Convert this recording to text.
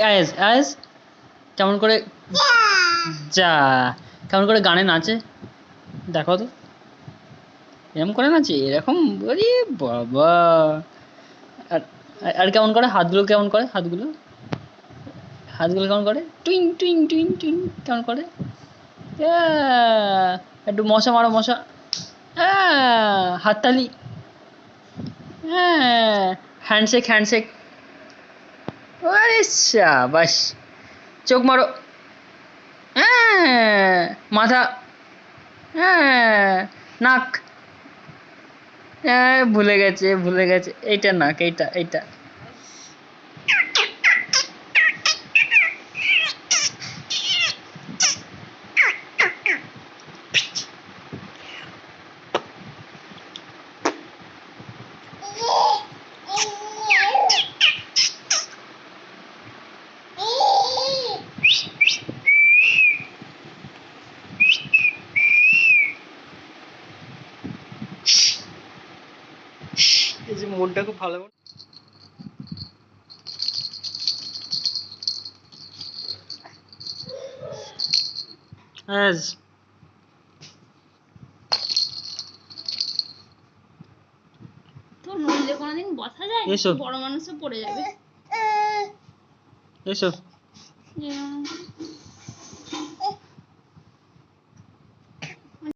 As as কেমন করে যা কেমন করে গানে নাচে দেখো তো, এরকম করে নাচে এরকম, ওরে বাবা। আর আর কেমন করে হাতগুলো, কেমন করে হাতগুলো, হাতগুলো কেমন করে টুইং টুইং টুইং টুইং কেমন করে, একটু মশা মারো মশা, হাততালি, হ্যাঁ, হ্যান্ডশেক হ্যান্ডশেক, আরে বাস, চোখ মারো, হ্যাঁ, মাথা, হ্যাঁ, নাক, হ্যাঁ, ভুলে গেছে ভুলে গেছে, এইটা নাক, এইটা এইটা। এই যে মনটা খুব ভালো। আজ তো নইলে কোনোদিন বসা যায়? এসো বড় মানুষও পড়ে যাবে। এসো।